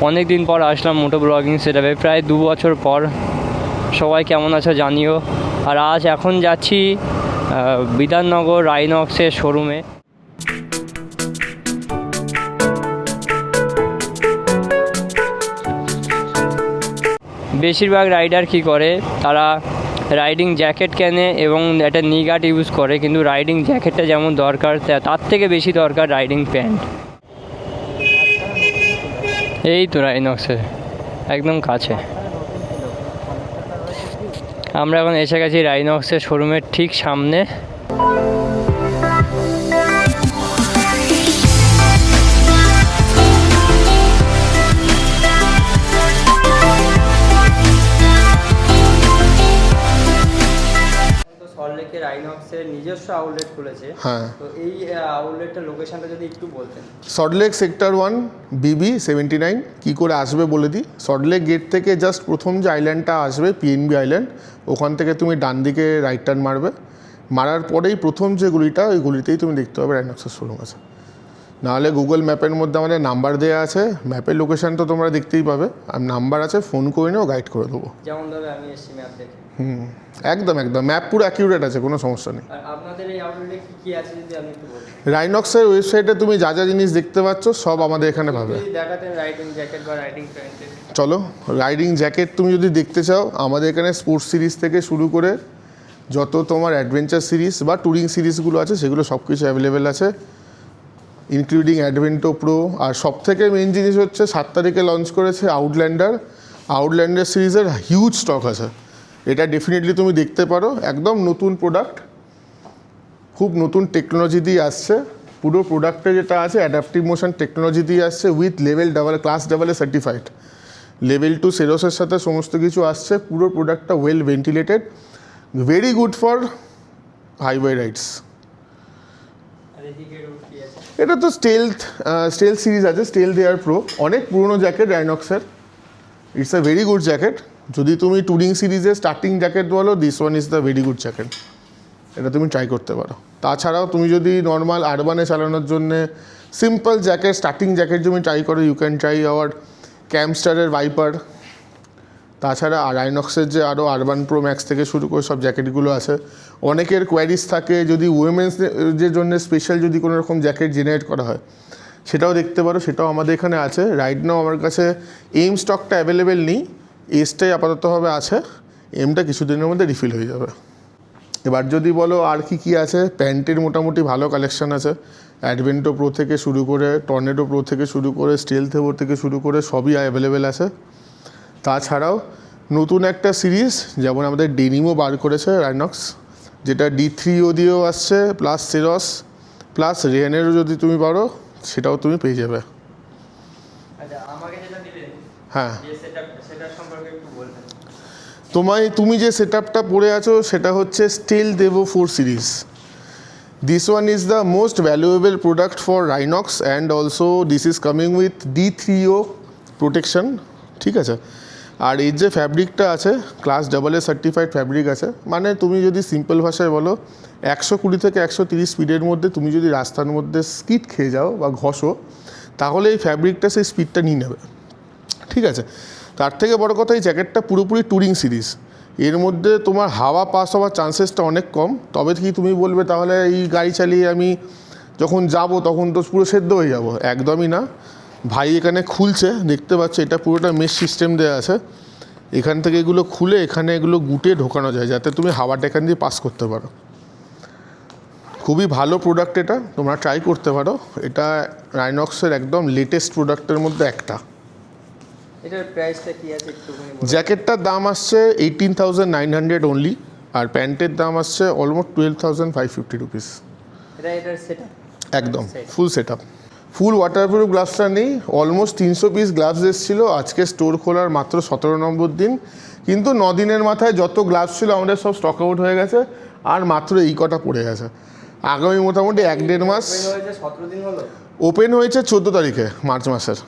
অনেক দিন পর আসলাম মোটো ব্লগিং সেটআপে, প্রায় 2 বছর পর। সবাই কেমন আছো জানিও। আর আজ এখন যাচ্ছি বিধাননগর রাইনক্সের শোরুমে। বেশিরভাগ রাইডার কি করে, তারা রাইডিং জ্যাকেট কেনে এবং একটা নি গার্ড ইউজ করে, কিন্তু রাইডিং জ্যাকেটটা যেমন দরকার তার থেকে বেশি দরকার রাইডিং প্যান্ট। এই তো রাইনক্সের একদম কাছে। আমরা এখন এসে গেছি রাইনক্সের শোরুমের ঠিক সামনে। সল্টলেকের রাইনক্সের নিজস্ব আউটলেট খুলেছে। হ্যাঁ, তো এই আউটলেটটার লোকেশনটা যদি একটু বলতেন। Salt Lake sector 1 BB 79। কী করে আসবে বলে দিই। সল্টলেক গেট থেকে জাস্ট প্রথম যে আইল্যান্ডটা আসবে PNB আইল্যান্ড, ওখান থেকে তুমি ডান দিকে রাইট টার্ন মারবে। মারার পরেই প্রথম যে গুলিটা, ওই গুলিতেই তুমি দেখতে পাবে রাইনক্সের শোরুম আছে। নাহলে গুগল ম্যাপের মধ্যে আমাদের নাম্বার দেওয়া আছে, ম্যাপের লোকেশন তো তোমরা দেখতেই পাবে, আর নাম্বার আছে, ফোন করে নিও, গাইড করে দেবো। যেমনভাবে আমি এসছি ম্যাপ দেখে। একদম ম্যাপ পুরো অ্যাকিউরেট আছে, কোনো সমস্যা নেই। আর আপনাদের এই আউটলেটে কি কি আছে যদি আপনি একটু বলতেন। রাইনক্সের ওয়েবসাইটে তুমি যা যা জিনিস দেখতে পাচ্ছ সব আমাদের এখানে পাবে। যদি দেখাতেন রাইডিং জ্যাকেট বা রাইডিং প্যান্টের। চলো, রাইডিং জ্যাকেট তুমি যদি দেখতে চাও, আমাদের এখানে স্পোর্টস সিরিজ থেকে শুরু করে যত তোমার অ্যাডভেঞ্চার সিরিজ বা ট্যুরিং সিরিজগুলো আছে, সেগুলো সব কিছু অ্যাভেলেবেল আছে, ইনক্লুডিং অ্যাডভেন্টো প্রো। আর সবথেকে মেন জিনিস হচ্ছে 7 তারিখে লঞ্চ করেছে আউটল্যান্ডার সিরিজের হিউজ স্টক আছে। এটা ডেফিনেটলি তুমি দেখতে পারো, একদম নতুন প্রোডাক্ট, খুব নতুন টেকনোলজি দিয়ে আসছে। পুরো প্রোডাক্টে যেটা আছে অ্যাডাপটিভ মোশন টেকনোলজি দিয়ে আসছে, উইথ ক্লাস লেভেলে সার্টিফাইড। লেভেল 2 সেরোসের সাথে সমস্ত কিছু আসছে। পুরো প্রোডাক্টটা well ventilated, very good for highway rides. এটা তো স্টেলথ সিরিজ আছে, স্টেলথ এয়ার প্রো, অনেক পুরনো জ্যাকেট রাইনক্সের। It's a very good jacket. যদি তুমি ট্যুরিং সিরিজের স্টার্টিং জ্যাকেট বলো, this one is the very good jacket. এটা তুমি ট্রাই করতে পারো। তাছাড়াও তুমি যদি নর্মাল আরবানে চালানোর জন্য সিম্পল জ্যাকেট, স্টার্টিং জ্যাকেট তুমি ট্রাই করো, ইউ ক্যান ট্রাই আওয়ার ক্যাম্পস্টারের ভাইপার। তাছাড়া রাইনক্সের যে আরও আরবান প্রো ম্যাক্স থেকে শুরু করে সব জ্যাকেটগুলো আছে। অনেকের কোয়ারিজ থাকে, যদি উইমেন্সদের জন্য স্পেশাল যদি কোনো রকম জ্যাকেট জেনারেট করা হয়, সেটাও দেখতে পারো, সেটাও আমাদের এখানে আছে। রাইট নাও আমার কাছে এম স্টকটা অ্যাভেলেবেল নেই, এসটাই আপাততভাবে আছে, এমটা কিছুদিনের মধ্যে রিফিল হয়ে যাবে। এবার যদি বলো আর কি আছে, প্যান্টের মোটামুটি ভালো কালেকশান আছে। অ্যাডভেন্টো প্রো থেকে শুরু করে, টর্নেডো প্রো থেকে শুরু করে, স্টেলথ এভো থেকে শুরু করে সবই অ্যাভেলেবেল আছে। তাছাড়াও নতুন একটা সিরিজ যেমন আমাদের ডেনিমও বার করেছে রাইনক্স, যেটা D3O দিয়েও আসছে, প্লাস সেরস প্লাস রেনেরও যদি তুমি পারো, সেটাও তুমি পেয়ে যাবে। হ্যাঁ, তুমি যে সেটআপটা পরে আছো সেটা হচ্ছে stealth evo 4 series. This one is the most valuable product for Rynox, and also this is coming with D3O protection, ঠিক আছে। আর এর যে ফ্যাব্রিকটা আছে, ক্লাস AA সার্টিফাইড ফ্যাব্রিক আছে। মানে তুমি যদি সিম্পল ভাষায় বলো, 120 থেকে 130 স্পিডের মধ্যে তুমি যদি রাস্তার মধ্যে স্কিড খেয়ে যাও বা ঘষো, তাহলে এই ফ্যাব্রিকটা সেই স্পিডটা নিয়ে নেবে, ঠিক আছে। তার থেকে বড় কথা, এই জ্যাকেটটা পুরোপুরি ট্যুরিং সিরিজ। এর মধ্যে তোমার হাওয়া পাস হওয়ার চান্সেসটা অনেক কম। তবে কি তুমি বলবে তাহলে এই গাড়ি চালিয়ে আমি যখন যাব তখন তো পুরো সেদ্ধ হয়ে যাব, একদমই না। ভাই এখানে খুলছে, দেখতে পাচ্ছ, এটা পুরোটা মেশ সিস্টেম দেওয়া আছে। এখান থেকে এগুলো খুলে এখানে এগুলো গুটে ঢোকানো যায়, যাতে তুমি হাওয়াটা এখান দিয়ে পাস করতে পারো। খুবই ভালো প্রোডাক্ট, এটা তোমরা ট্রাই করতে পারো। এটা রাইনক্সের একদম লেটেস্ট প্রোডাক্টের মধ্যে একটা। এটার প্রাইসটা কি আছে একটু বলুন। জ্যাকেটটার দাম আসছে 18,900 অনলি, আর প্যান্টের দাম আসছে অলমোস্ট 12,550 রুপিস। এটার সেটআপ একদম ফুল সেটআপ। ফুল ওয়াটারপ্রুফ গ্লাভসটা নেই, অলমোস্ট 300 পিস গ্লাভস এসেছিলো। আজকে স্টোর খোলার মাত্র 17 নম্বর দিন, কিন্তু 9 দিনের মাথায় যত গ্লাভস ছিল আমাদের সব স্টক আউট হয়ে গেছে, আর মাত্র এই কটা পড়ে গেছে। আগামী মোটামুটি 1-1.5 মাস। ওপেন হয়েছে 14 তারিখে মার্চ মাসের,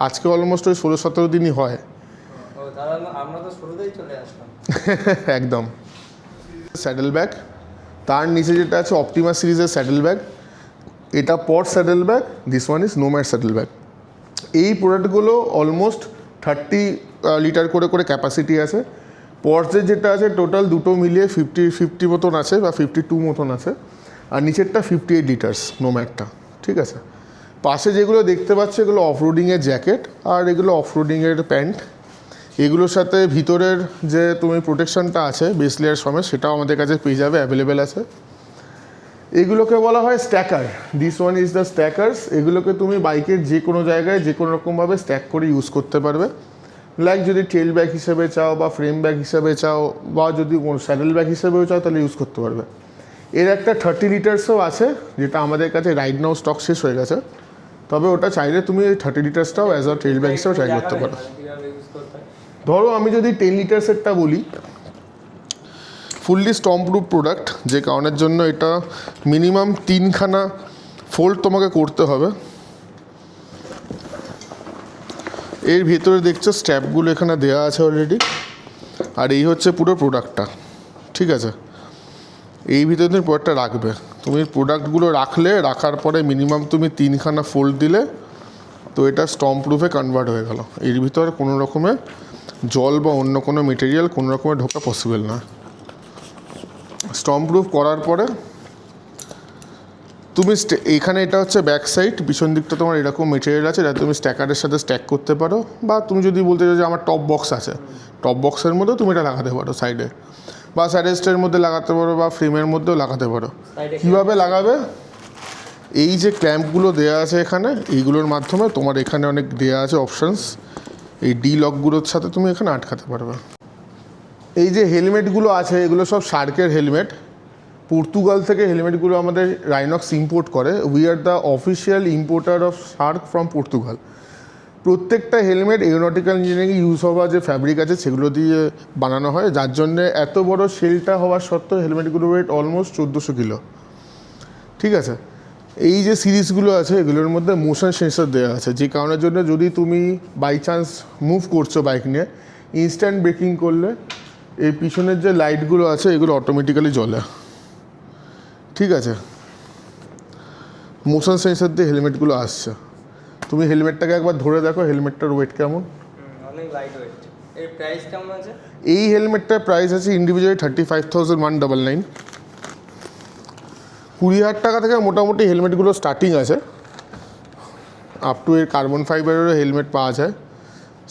আজকে অলমোস্ট ওই 16-17 দিনই হয়। একদম। স্যাডেল ব্যাগ, তার নিচে যেটা আছে অপটিমা সিরিজের স্যাডেল ব্যাগ, এটা পট saddle bag, this one is nomad saddle bag. এই প্রোডাক্টগুলো অলমোস্ট 30 লিটার করে করে ক্যাপাসিটি আছে। পর্সের যেটা আছে টোটাল দুটো মিলিয়ে 50 মতন আছে বা 52 মতন আছে, আর নিচেরটা 58 লিটার্স নোম্যাডটা, ঠিক আছে। পাশে যেগুলো দেখতে পাচ্ছ এগুলো অফরোডিংয়ের জ্যাকেট, আর এগুলো অফরোডিংয়ের প্যান্ট। এগুলোর সাথে ভিতরের যে তুমি প্রোটেকশনটা আছে বেস লেয়ার সমেত, সেটাও আমাদের কাছে পেয়ে যাবে, অ্যাভেলেবেল আছে। এগুলোকে বলা হয় stacker. This one is the stackers. এগুলোকে তুমি বাইকের যে কোনো জায়গায় যে কোনো রকমভাবে স্ট্যাক করে ইউজ করতে পারবে। লাইক যদি টেল ব্যাগ হিসেবে চাও বা ফ্রেম ব্যাগ হিসেবে চাও বা যদি স্যাডেল ব্যাগ হিসেবেও চাও তাহলে ইউজ করতে পারবে। এর একটা 30 লিটার্সও আছে, যেটা আমাদের কাছে রাইট নাও স্টক শেষ হয়ে গেছে, তবে ওটা চাইলে তুমি এই 30 লিটার্সটাও অ্যাজ আ টেল ব্যাগ হিসেবে ট্রাই করতে পারো। ধরো আমি যদি 10 লিটার্সেরটা বলি, ফুললি স্টর্ম প্রুফ প্রোডাক্ট, যে কারণের জন্য এটা মিনিমাম 3খানা ফোল্ড তোমাকে করতে হবে। এর ভিতরে দেখছো স্ট্র্যাপগুলো এখানে দেওয়া আছে অলরেডি, আর এই হচ্ছে পুরো প্রোডাক্টটা, ঠিক আছে। এই ভিতরে তুমি প্রোডাক্টটা রাখবে, তুমি প্রোডাক্টগুলো রাখার পরে মিনিমাম তুমি 3খানা ফোল্ড দিলে তো এটা স্টর্ম প্রুফে কনভার্ট হয়ে গেল। এর ভিতরে কোনো রকমের জল বা অন্য কোনো মেটেরিয়াল কোনো রকমের ঢোকা পসিবল না। স্টর্ম প্রুফ করার পরে তুমি এখানে এটা হচ্ছে ব্যাক সাইড, পিছন দিকটা তোমার এরকম মেটেরিয়াল আছে, এটা তুমি স্ট্যাকারের সাথে স্ট্যাক করতে পারো, বা তুমি যদি বলতে চাও যে আমার টপ বক্স আছে, টপ বক্সের মধ্যেও তুমি এটা লাগাতে পারো সাইডে, বা সাইড স্টের মধ্যে লাগাতে পারো, বা ফ্রেমের মধ্যেও লাগাতে পারো। কীভাবে লাগাবে? এই যে ক্ল্যাম্পগুলো দেওয়া আছে এখানে, এইগুলোর মাধ্যমে তোমার এখানে অনেক দেওয়া আছে অপশানস, এই ডি লকগুলোর সাথে তুমি এখানে আটকাতে পারবে। এই যে হেলমেটগুলো আছে এগুলো সব শার্কের হেলমেট। পর্তুগাল থেকে হেলমেটগুলো আমাদের রাইনক্স ইম্পোর্ট করে। We are the official importer of Shark from Portugal. প্রত্যেকটা হেলমেট এরোনটিক্যাল ইঞ্জিনিয়ারিং ইউজ হওয়া যে ফ্যাব্রিক আছে সেগুলো দিয়ে বানানো হয়, যার জন্য এত বড় শেলটা হওয়ার সত্ত্বেও হেলমেটগুলো ওয়েট অলমোস্ট 1400 কিলো, ঠিক আছে। এই যে সিরিজগুলো আছে এগুলোর মধ্যে মোশন সেন্সর দেওয়া আছে, যে কারণের জন্য যদি তুমি বাই চান্স মুভ করছো বাইক নিয়ে, ইনস্ট্যান্ট ব্রেকিং করলে এই পিছনের যে লাইটগুলো আছে এগুলো অটোমেটিক্যালি জ্বলে, ঠিক আছে। মোশন সেন্সর দিয়ে হেলমেটগুলো আসছে। তুমি হেলমেটটাকে একবার ধরে দেখো, হেলমেটটার ওয়েট কেমন, অনেক লাইট ওয়েট। এর প্রাইস কেমন আছে? এই হেলমেটটার প্রাইস আছে ইন্ডিভিজুয়ালি 35,199। 20,000 টাকা থেকে মোটামুটি হেলমেটগুলো স্টার্টিং আছে। আপ টু এর কার্বন ফাইবারেরও হেলমেট পাওয়া যায়,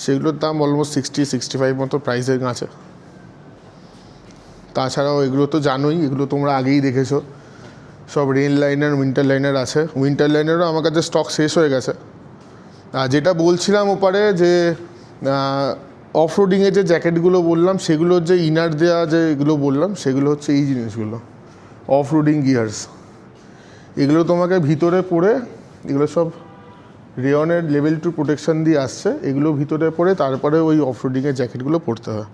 সেগুলোর দাম অলমোস্ট 60-65 মতো প্রাইসের আছে। তাছাড়াও এগুলো তো জানোই, এগুলো তোমরা আগেই দেখেছো, সব রেন লাইনার, উইন্টার লাইনার আছে। উইন্টার লাইনারও আমার কাছে স্টক শেষ হয়ে গেছে। আর যেটা বলছিলাম ওপারে যে অফরোডিংয়ে যে জ্যাকেটগুলো বললাম, সেগুলোর যে ইনার দেওয়া যে এগুলো বললাম, সেগুলো হচ্ছে এই জিনিসগুলো অফরোডিং গিয়ার্স। এগুলো তোমাকে ভিতরে পরে, এগুলো সব রেয়নের লেভেল 2 প্রোটেকশন দিয়ে আসছে, এগুলো ভিতরে পরে তারপরে ওই অফরোডিংয়ের জ্যাকেটগুলো পরতে হয়।